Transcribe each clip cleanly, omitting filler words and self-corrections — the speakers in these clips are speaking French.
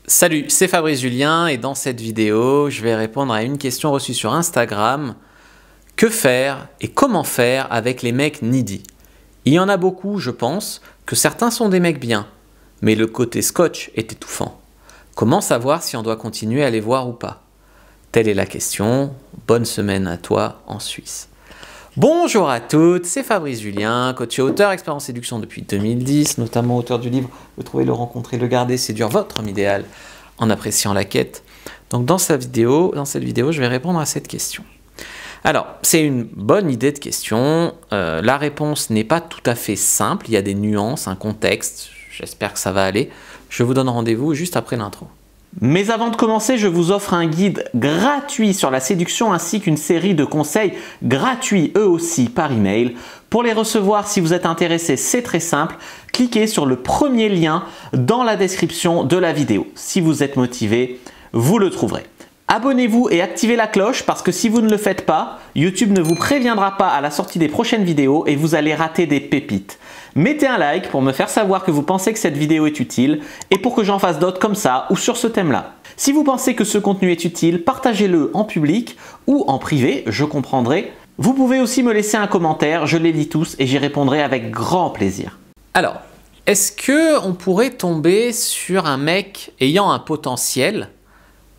Salut, c'est Fabrice Julien et dans cette vidéo, je vais répondre à une question reçue sur Instagram. Que faire et comment faire avec les mecs needy? Il y en a beaucoup, je pense, que certains sont des mecs bien, mais le côté scotch est étouffant. Comment savoir si on doit continuer à les voir ou pas? Telle est la question. Bonne semaine à toi en Suisse. Bonjour à toutes, c'est Fabrice Julien, coach et auteur, expert en séduction depuis 2010, notamment auteur du livre « Le trouver, le rencontrer, le garder, séduire votre homme idéal en appréciant la quête ». Donc dans cette vidéo, je vais répondre à cette question. Alors, c'est une bonne idée de question. La réponse n'est pas tout à fait simple, il y a des nuances, un contexte, j'espère que ça va aller. Je vous donne rendez-vous juste après l'intro. Mais avant de commencer, je vous offre un guide gratuit sur la séduction ainsi qu'une série de conseils gratuits eux aussi par email. Pour les recevoir, si vous êtes intéressé, c'est très simple. Cliquez sur le premier lien dans la description de la vidéo. Si vous êtes motivé, vous le trouverez. Abonnez-vous et activez la cloche parce que si vous ne le faites pas, YouTube ne vous préviendra pas à la sortie des prochaines vidéos et vous allez rater des pépites. Mettez un like pour me faire savoir que vous pensez que cette vidéo est utile et pour que j'en fasse d'autres comme ça ou sur ce thème-là. Si vous pensez que ce contenu est utile, partagez-le en public ou en privé, je comprendrai. Vous pouvez aussi me laisser un commentaire, je les lis tous et j'y répondrai avec grand plaisir. Alors, est-ce qu'on pourrait tomber sur un mec ayant un potentiel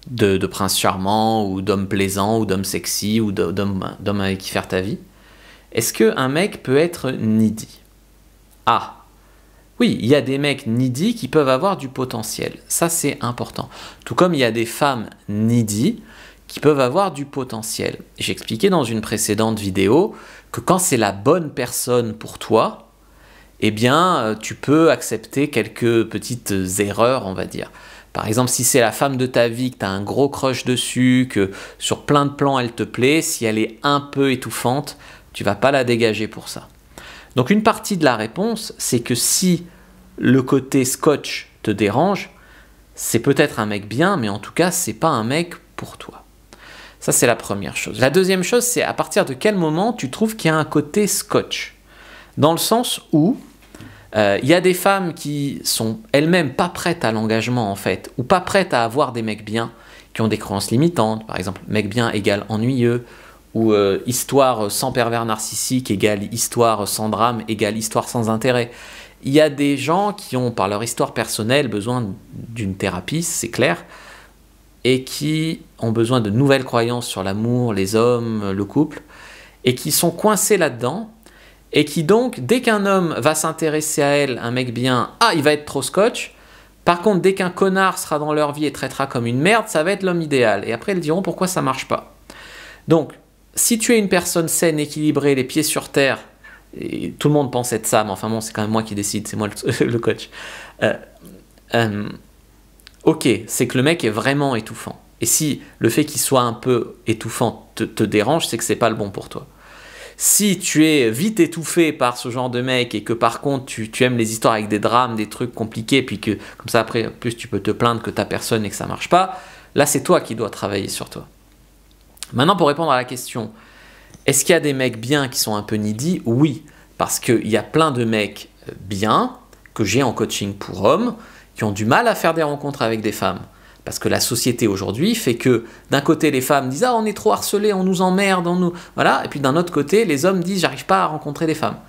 de prince charmant ou d'homme plaisant ou d'homme sexy ou d'homme avec qui faire ta vie? Est-ce qu'un mec peut être needy? Ah, oui, il y a des mecs needy qui peuvent avoir du potentiel. Ça, c'est important. Tout comme il y a des femmes needy qui peuvent avoir du potentiel. J'ai expliqué dans une précédente vidéo que quand c'est la bonne personne pour toi, eh bien, tu peux accepter quelques petites erreurs, on va dire. Par exemple, si c'est la femme de ta vie, que tu as un gros crush dessus, que sur plein de plans elle te plaît, si elle est un peu étouffante, tu vas pas la dégager pour ça. Donc une partie de la réponse, c'est que si le côté scotch te dérange, c'est peut-être un mec bien, mais en tout cas, c'est pas un mec pour toi. Ça, c'est la première chose. La deuxième chose, c'est à partir de quel moment tu trouves qu'il y a un côté scotch. Dans le sens où il y a des femmes qui sont elles-mêmes pas prêtes à l'engagement en fait, ou pas prêtes à avoir des mecs bien, qui ont des croyances limitantes, par exemple, mec bien égale ennuyeux, ou histoire sans pervers narcissique égale histoire sans drame égale histoire sans intérêt. Il y a des gens qui ont, par leur histoire personnelle, besoin d'une thérapie, c'est clair, et qui ont besoin de nouvelles croyances sur l'amour, les hommes, le couple, et qui sont coincés là-dedans, et qui donc, dès qu'un homme va s'intéresser à elle, un mec bien, ah, il va être trop scotch. Par contre, dès qu'un connard sera dans leur vie et traitera comme une merde, ça va être l'homme idéal. Et après, elles diront pourquoi ça marche pas. Donc, si tu es une personne saine, équilibrée, les pieds sur terre, et tout le monde pense être ça, mais enfin bon, c'est quand même moi qui décide, c'est moi le coach. Ok, c'est que le mec est vraiment étouffant. Et si le fait qu'il soit un peu étouffant te dérange, c'est que c'est pas le bon pour toi. Si tu es vite étouffé par ce genre de mec et que par contre tu aimes les histoires avec des drames, des trucs compliqués, puis que comme ça après en plus tu peux te plaindre que t'as personne et que ça marche pas, là c'est toi qui dois travailler sur toi. Maintenant, pour répondre à la question, est-ce qu'il y a des mecs bien qui sont un peu needy? Oui, parce qu'il y a plein de mecs bien que j'ai en coaching pour hommes qui ont du mal à faire des rencontres avec des femmes. Parce que la société aujourd'hui fait que d'un côté les femmes disent « Ah, on est trop harcelés, on nous emmerde, on nous... » Voilà, et puis d'un autre côté, les hommes disent « J'arrive pas à rencontrer des femmes. »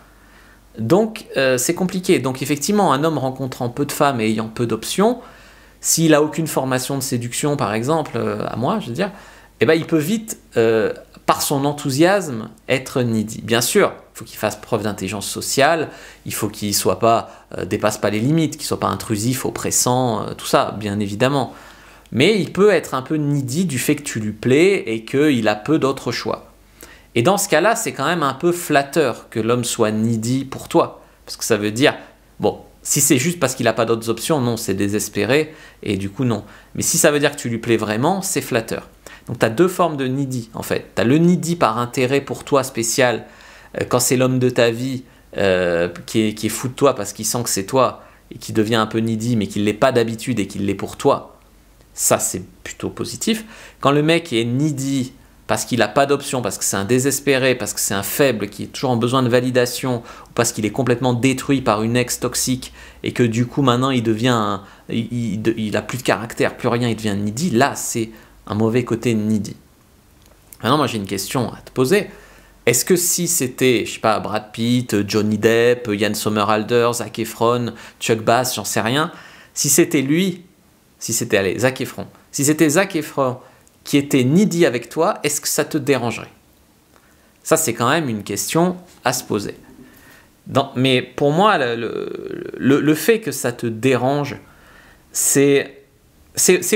Donc, c'est compliqué. Donc effectivement, un homme rencontrant peu de femmes et ayant peu d'options, s'il n'a aucune formation de séduction, par exemple, à moi, je veux dire, eh ben, il peut vite, par son enthousiasme, être needy. Bien sûr, il faut qu'il fasse preuve d'intelligence sociale, il faut qu'il soit pas, dépasse pas les limites, qu'il soit pas intrusif, oppressant, tout ça, bien évidemment. Mais il peut être un peu needy du fait que tu lui plais et qu'il a peu d'autres choix. Et dans ce cas-là, c'est quand même un peu flatteur que l'homme soit needy pour toi. Parce que ça veut dire, bon, si c'est juste parce qu'il n'a pas d'autres options, non, c'est désespéré, et du coup, non. Mais si ça veut dire que tu lui plais vraiment, c'est flatteur. Donc tu as deux formes de needy en fait. Tu as le needy par intérêt pour toi spécial, quand c'est l'homme de ta vie qui est fou de toi parce qu'il sent que c'est toi et qui devient un peu needy mais qui ne l'est pas d'habitude et qui l'est pour toi. Ça c'est plutôt positif. Quand le mec est needy parce qu'il n'a pas d'option, parce que c'est un désespéré, parce que c'est un faible qui est toujours en besoin de validation, ou parce qu'il est complètement détruit par une ex toxique et que du coup maintenant il devient il a plus de caractère, plus rien, il devient needy, là c'est un mauvais côté needy. Maintenant moi j'ai une question à te poser. Est-ce que si c'était, je sais pas, Brad Pitt, Johnny Depp, Yann Sommerhalder, Zac Efron, Chuck Bass, j'en sais rien, si c'était lui, si c'était, allez, Zac Efron, si c'était Zac Efron qui était needy avec toi, est-ce que ça te dérangerait? Ça, c'est quand même une question à se poser. Mais pour moi, le fait que ça te dérange, c'est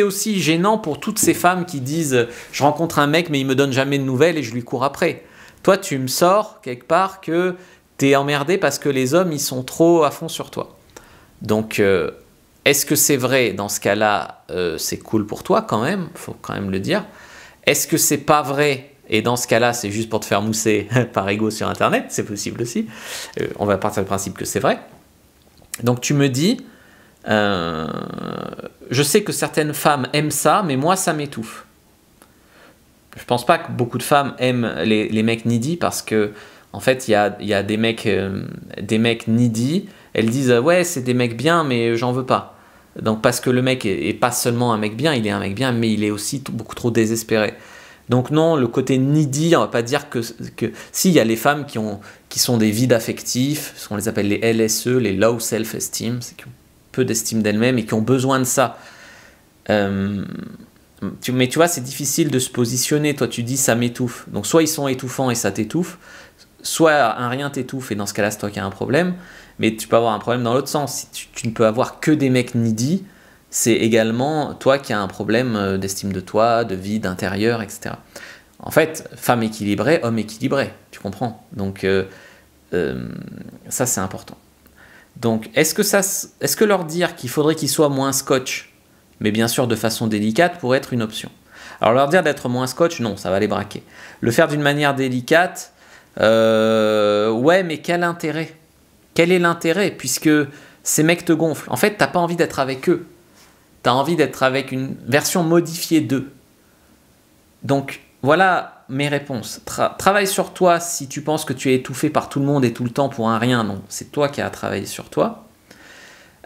aussi gênant pour toutes ces femmes qui disent « Je rencontre un mec, mais il me donne jamais de nouvelles et je lui cours après. » Toi, tu me sors quelque part que tu es emmerdé parce que les hommes, ils sont trop à fond sur toi. Donc, est-ce que c'est vrai? Dans ce cas-là, c'est cool pour toi quand même, il faut quand même le dire. Est-ce que c'est pas vrai? Et dans ce cas-là, c'est juste pour te faire mousser par ego sur Internet, c'est possible aussi. On va partir du principe que c'est vrai. Donc tu me dis, je sais que certaines femmes aiment ça, mais moi ça m'étouffe. Je pense pas que beaucoup de femmes aiment les mecs needy parce que en fait il y a des mecs needy, elles disent ouais c'est des mecs bien mais j'en veux pas. Donc parce que le mec est pas seulement un mec bien, il est un mec bien mais il est aussi beaucoup trop désespéré. Donc non, le côté needy, on va pas dire que si, il y a les femmes qui sont des vides affectifs, on les appelle les LSE, les low self-esteem, c'est qui ont peu d'estime d'elles-mêmes et qui ont besoin de ça. Mais tu vois, c'est difficile de se positionner. Toi, tu dis ça m'étouffe. Donc soit ils sont étouffants et ça t'étouffe, soit un rien t'étouffe et dans ce cas-là, c'est toi qui as un problème. Mais tu peux avoir un problème dans l'autre sens. Si tu ne peux avoir que des mecs needy, c'est également toi qui as un problème d'estime de toi, de vie, d'intérieur, etc. En fait, femme équilibrée, homme équilibré, tu comprends? Donc ça c'est important. Donc est-ce que leur dire qu'il faudrait qu'ils soient moins scotch, mais bien sûr de façon délicate, pourrait être une option? Alors leur dire d'être moins scotch, non, ça va les braquer. Le faire d'une manière délicate, ouais, mais quel intérêt? Quel est l'intérêt? Puisque ces mecs te gonflent. En fait, t'as pas envie d'être avec eux. Tu as envie d'être avec une version modifiée d'eux. Donc, voilà mes réponses. Travaille sur toi si tu penses que tu es étouffé par tout le monde et tout le temps pour un rien. Non, c'est toi qui as à travailler sur toi.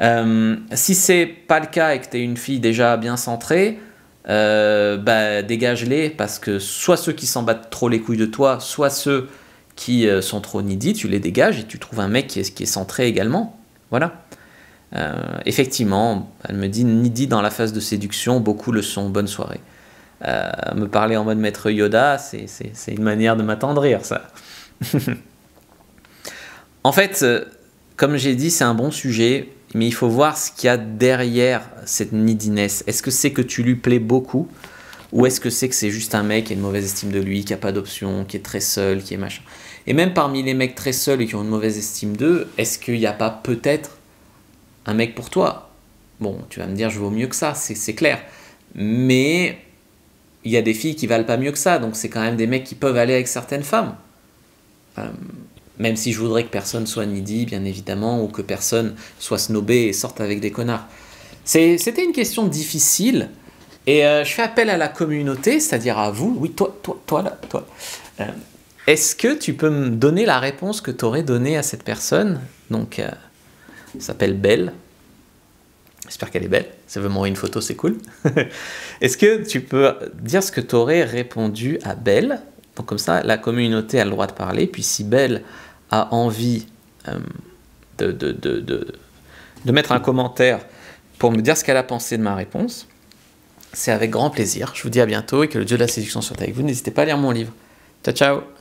Si c'est pas le cas et que tu es une fille déjà bien centrée, dégage-les parce que soit ceux qui s'en battent trop les couilles de toi, soit ceux qui sont trop needy, tu les dégages et tu trouves un mec qui est centré également. Voilà. Effectivement, elle me dit needy dans la phase de séduction, beaucoup le sont, bonne soirée. Me parler en mode maître Yoda, c'est une manière de m'attendrir, ça. En fait, comme j'ai dit, c'est un bon sujet, mais il faut voir ce qu'il y a derrière cette neediness. Est-ce que c'est que tu lui plais beaucoup, ou est-ce que c'est juste un mec qui a une mauvaise estime de lui, qui n'a pas d'option, qui est très seul, qui est machin. Et même parmi les mecs très seuls et qui ont une mauvaise estime d'eux, est-ce qu'il n'y a pas peut-être un mec pour toi? Bon, tu vas me dire, je vaux mieux que ça, c'est clair. Mais il y a des filles qui valent pas mieux que ça, donc c'est quand même des mecs qui peuvent aller avec certaines femmes. Même si je voudrais que personne soit needy, bien évidemment, ou que personne soit snobé et sorte avec des connards. C'était une question difficile, et je fais appel à la communauté, c'est-à-dire à vous. Oui, toi là, toi. Est-ce que tu peux me donner la réponse que tu aurais donnée à cette personne? Donc, elle s'appelle Belle. J'espère qu'elle est belle. Ça veut m'envoyer une photo, c'est cool. Est-ce que tu peux dire ce que tu aurais répondu à Belle? Donc comme ça, la communauté a le droit de parler. Puis si Belle a envie de mettre un commentaire pour me dire ce qu'elle a pensé de ma réponse, c'est avec grand plaisir. Je vous dis à bientôt et que le Dieu de la séduction soit avec vous. N'hésitez pas à lire mon livre. Ciao, ciao!